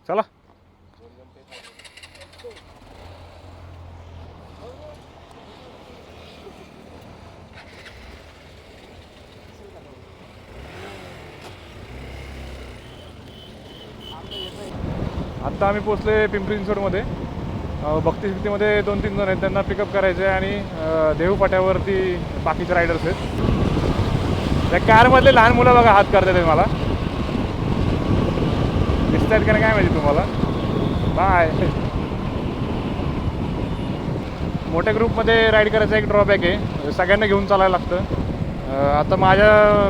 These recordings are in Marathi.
चला. आत्ता आम्ही पोचले पिंपरी चिंचवडमध्ये. भक्ती 2-3 जण आहेत, त्यांना पिकअप करायचं आहे आणि देहू पाट्यावरती बाकीचे रायडर्स आहेत. त्या कारमधले लहान मुलं बघा हात करतात आहेत मला. दिसत आहेत का नाही काय माहिती तुम्हाला. बाय. मोठ्या ग्रुपमध्ये राईड करायचा एक ड्रॉबॅक आहे, सगळ्यांना घेऊन चालायला लागतं. आता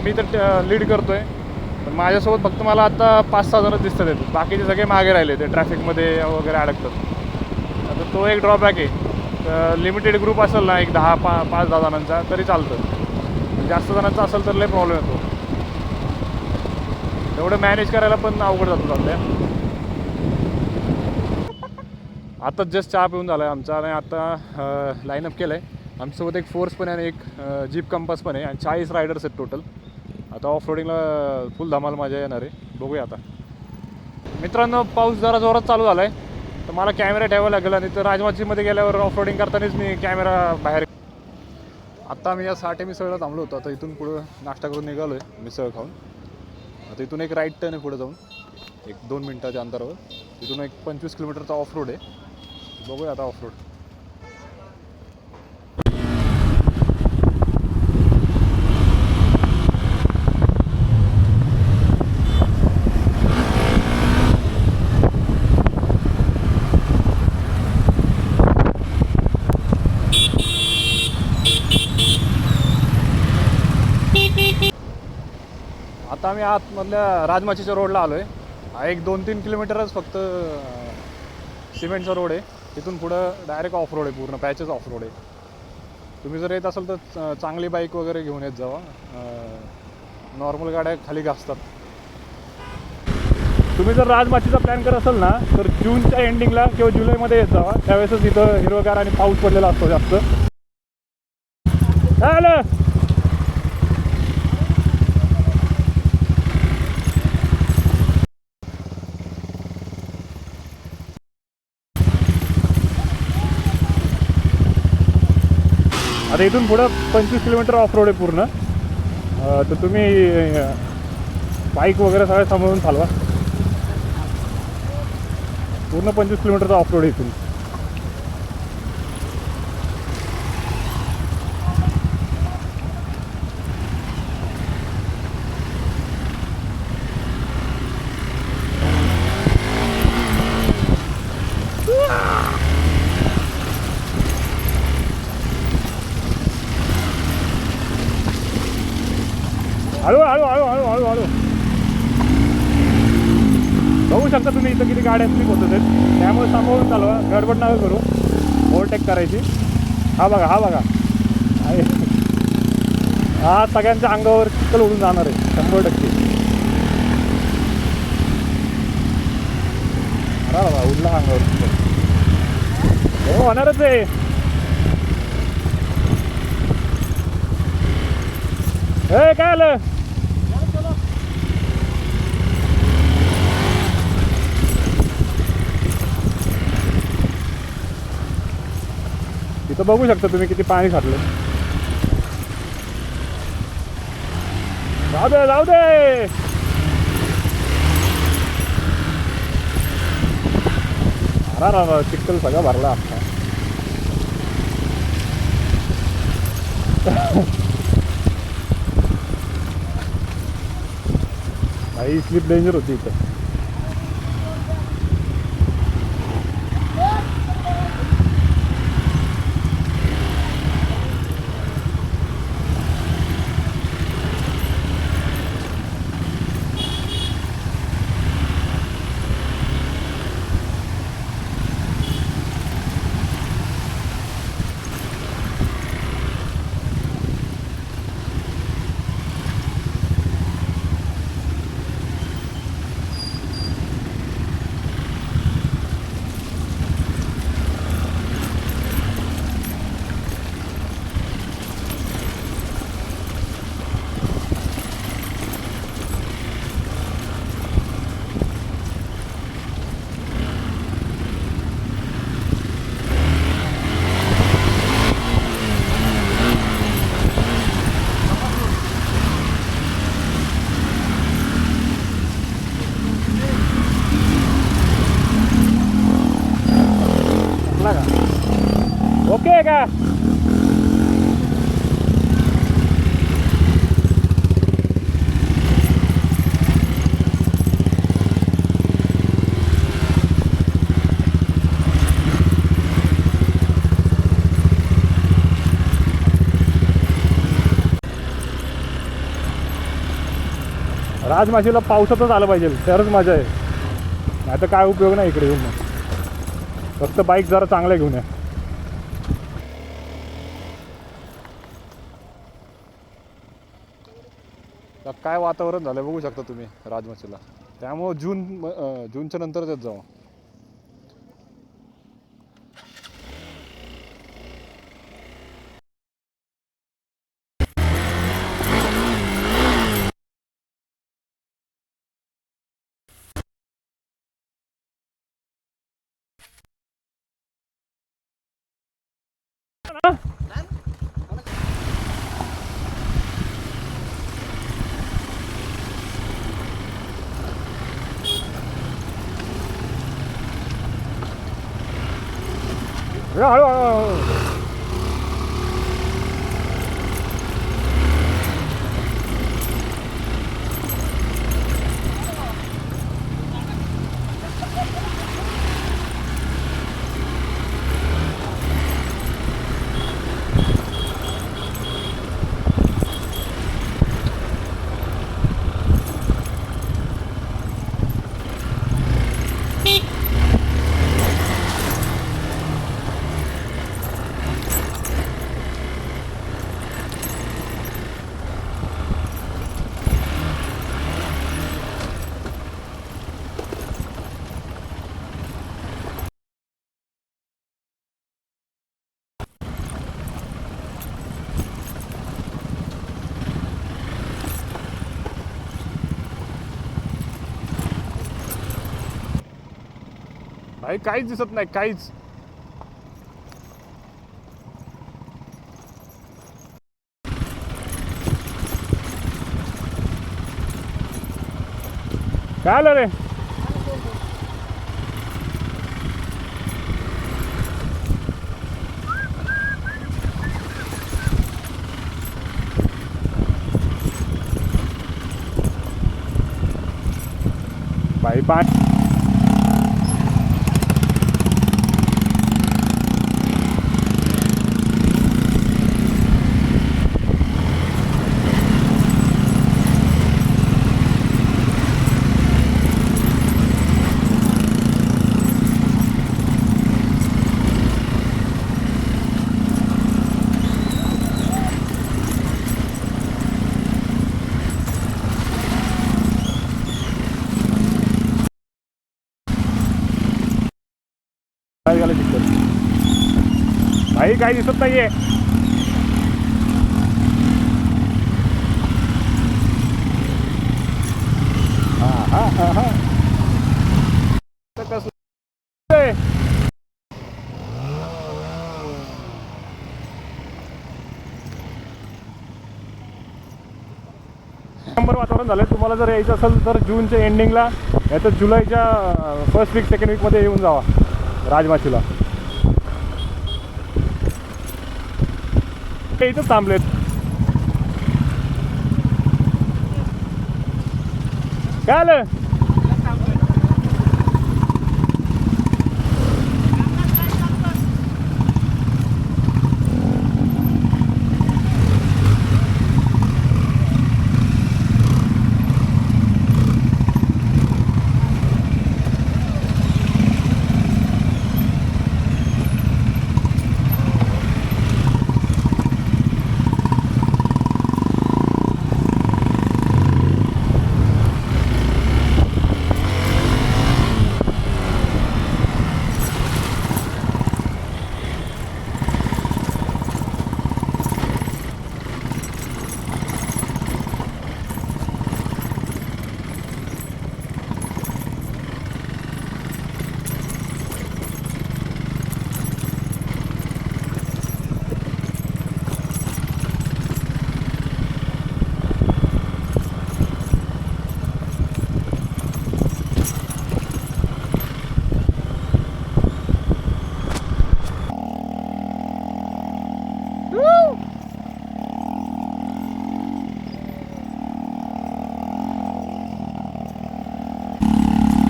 मी तर लीड करतो आहे, पण माझ्यासोबत फक्त मला आता 5-6 जणच दिसतात आहेत. बाकीचे सगळे मागे राहिले, ते ट्रॅफिकमध्ये वगैरे अडकतात. आता तो एक ड्रॉबॅक आहे. लिमिटेड ग्रुप असेल ना, एक 5-10 जणांचा तरी चालतं. जास्त जणांचा असेल तर लय प्रॉब्लेम येतो. तेवढं मॅनेज करायला पण अवघड जातो सध्या. आताच जस्ट चहा पिऊन झाला आहे आमचा आणि आता लाईनअप केलं आहे. आमच्यासोबत एक फोर्स पण आहे आणि एक जीप कंपास पण आहे आणि 40 रायडर्स आहेत टोटल. आता ऑफ रोडिंगला फुल धमाल मजा येणार आहे. बघूया आता. मित्रांनो, पाऊस जरा जोरात चालू झाला आहे, तर मला कॅमेरा ठेवावा लागेल आणि तर राजमाचीमध्ये गेल्यावर ऑफ रोडिंग करतानाच मी कॅमेरा बाहेर. आत्ता आम्ही या 60 मिसळला थांबलो होतो. आता इथून पुढं नाश्ता करून निघालो आहे मिसळ खाऊन. आता इथून एक राईट टर्न आहे पुढे जाऊन, एक 2 मिनटाच्या अंतरावर. इथून एक 25 किलोमीटरचा ऑफ रोड आहे. बघूया आता ऑफ रोड. आता आम्ही आतमधल्या राजमाचीच्या रोडला आलो आहे. हा एक 2-3 किलोमीटरच फक्त सिमेंटचा रोड आहे. तिथून पुढं डायरेक्ट ऑफ रोड आहे, पूर्ण पॅचेस ऑफ रोड आहे. तुम्ही जर येत असाल तर चांगली बाईक वगैरे घेऊन येत जावा. नॉर्मल गाड्या खाली घासतात. तुम्ही जर राजमाचीचा प्लॅन करत असाल ना, तर जूनच्या एंडिंगला किंवा जुलैमध्ये येत जावा. त्यावेळेसच इथं हिरवगार आणि पाऊस पडलेला असतो जास्त. आलं. आता इथून पुढं 25 किलोमीटर ऑफ रोड आहे पूर्ण. तर तुम्ही बाईक वगैरे सगळं सांभाळून चालवा. पूर्ण 25 किलोमीटरचा ऑफ रोड आहे इथून. हळू हळू हळू हळू हळू हळू. बघू शकता तुम्ही इथं किती गाड्या स्लिप होत आहेत, त्यामुळे सांभाळून चालवा. गडबड नका करू ओव्हरटेक करायची. हा बघा, हा बघा, हा सगळ्यांच्या अंगावर चिखल उडून जाणार आहे 100%. अरे बाबा, उडला अंगावर चिखल. हो, होणारच आहे. हे काय आलं. इथं बघू शकता तुम्ही किती पाणी साठलं. जाऊ दे, जाऊ दे. अरे चिखल सगळा भरला आता. भाई स्लिप डेंजर होती इथं. राजमाशीला पावसातच आलं पाहिजे तरच मजा आहे, नाही तर काय उपयोग नाही इकडे येऊन. मग फक्त बाईक जरा चांगल्या घेऊन या. काय वातावरण झालं बघू शकता तुम्ही राजमाशीला. त्यामुळं जूनच्या नंतरच येत जाऊ. हळू हळू. भाई काहीच दिसत नाही, काहीच. काय आलं रे? भाई पाणी भाई काही दिसत नाहीये. नंबर वातावरण झालंय. तुम्हाला जर यायचं असेल तर जूनच्या एंडिंगला या तर जुलैच्या फर्स्ट वीक सेकंड वीकमध्ये येऊन जावा राजमाशीला. ते इथंच थांबलेत. काय आलं?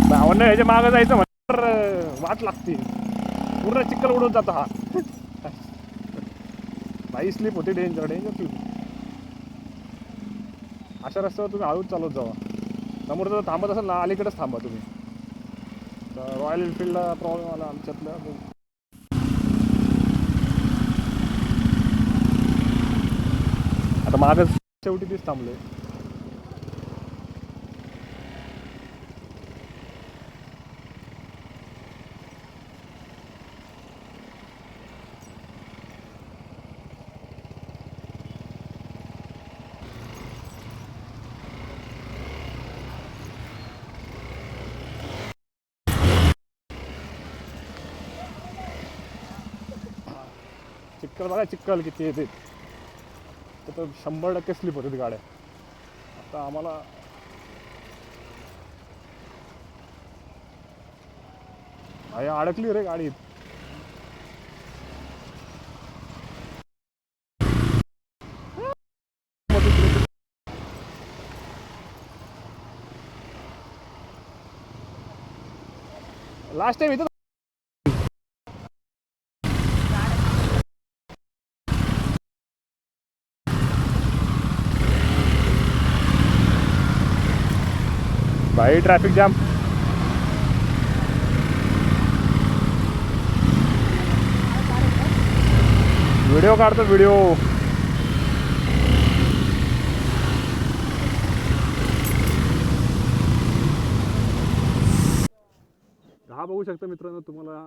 भावंड ह्याच्या मागं जायचं म्हणल्यावर वाट लागते. पूर्ण चिखल उडून जातो हा. भाई स्लिप होते. Danger danger slip. अशा रस्त्यावर तुम्ही हळूच चालत जावा. समोर जर थांबत असेल ना अलीकडेच थांबा तुम्ही. तर रॉयल एनफिल्डला प्रॉब्लेम आला आमच्यातला. आता मागच शेवटी तीच थांबलोय. चिक्कल बघा, चिक्कल किती येते. तर 100% स्लिप होते गाड्या. आता आम्हाला अडकली रे गाडीत. लास्ट टाइम इथं भाई ट्रॅफिक जाम. व्हिडिओ काढतो व्हिडिओ. हा बघू शकता मित्रांनो, तुम्हाला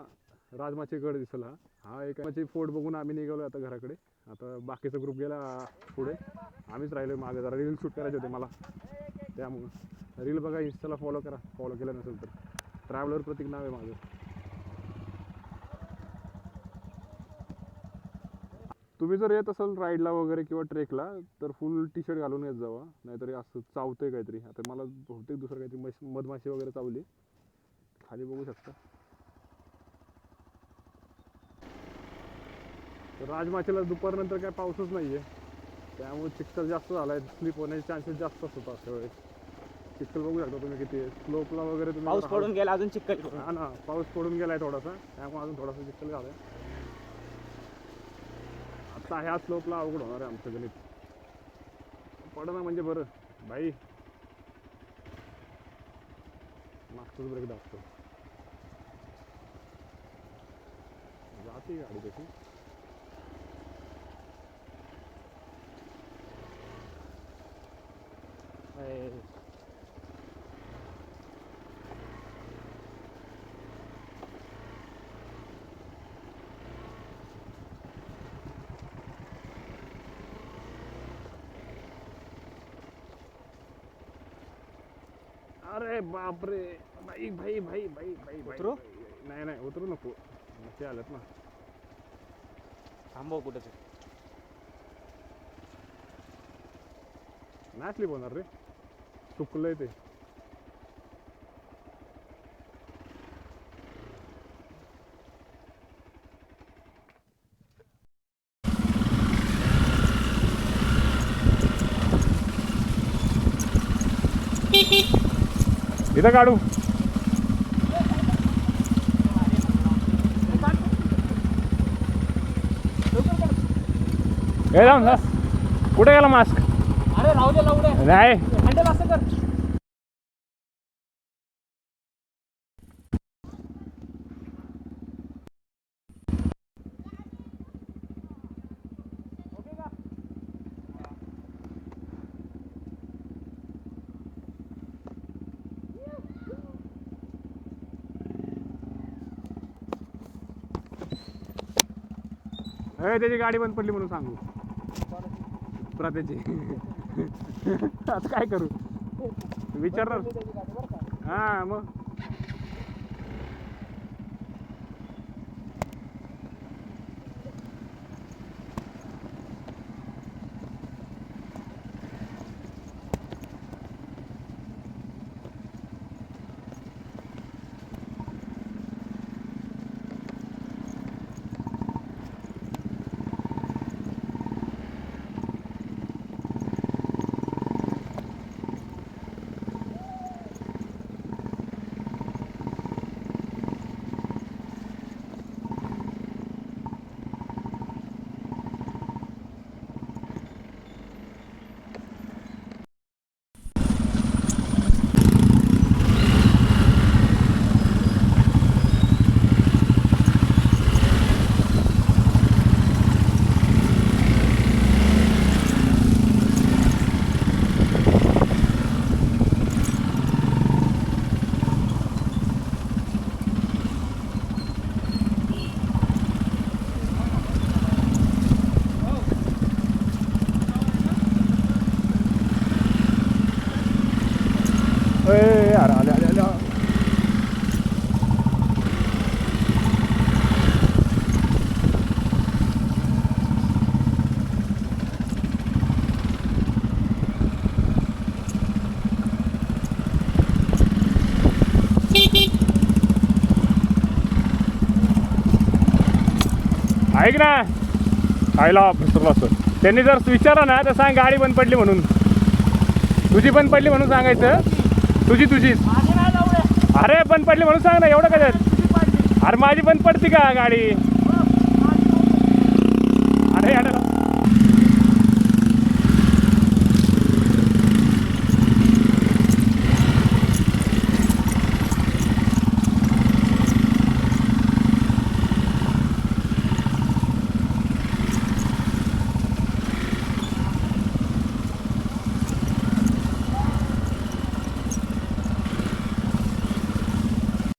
राजमाची गड दिसला. हा एकाची फोड बघून आम्ही निघालो आता घराकडे. आता बाकीचा ग्रुप गेला पुढे, आम्हीच राहिलो मागे. जरा रील शूट करायचे होते मला, त्यामुळं रील बघा. इंस्टाला फॉलो करा, फॉलो केलं नसेल तर. ट्रॅव्हलर प्रतीक नाव आहे माझं. तुम्ही जर येत असाल राईडला वगैरे किंवा ट्रेकला तर फुल टी शर्ट घालून येत जावा, नाहीतरी असं चावतंय काहीतरी. आता मला बहुतेक दुसरं काहीतरी मधमाशी वगैरे चावली. खाली बघू शकता. तर राजमाचीला दुपारनंतर काय पाऊसच नाही आहे, त्यामुळे चिखल जास्त झाला आहे. स्लिप होण्याचे चान्सेस जास्त असतात अशा वेळेस. चिखल बघू शकता तुम्ही किती आहे. स्लोपला वगैरे तुम्ही पाऊस पडून गेला अजून चिखल. हा ना, पाऊस पडून गेलाय थोडासा, त्यामुळे अजून थोडासा चिखल झाला आहे. आता ह्या स्लोपला अवघड होणार आहे आमचं गणित. पडणं म्हणजे बरं भाई. मागचाच ब्रेक दाखतो. जाते गाडी कशी. अरे बापरे. भाई भाई भाई भाई भाई उतरू? नाही नाही उतरू नको, ते आलेत ना. थांबव कुठं. नाही स्लिप होणार रे, चुकलंय ते. इथं काढू. हे जाऊन ना, कुठे गेला मास्क. अरे राहू दे, लावू दे. नाही हँडल असं कर. त्याची गाडी बंद पडली म्हणून सांगू प्रत्येची. आता काय करू विचारणार. हां मग ऐक ना खायला विसरलो असं त्यांनी जर विचारलं ना तर सांग गाडी बंद पडली म्हणून तुझी बंद पडली म्हणून सांगायचं तुझीच माझी नाही लावडे. अरे बंद पडली म्हणून सांग ना एवढं काय तुझी पाडली. अरे माझी बंद पडती का गाडी माझी अरे याडा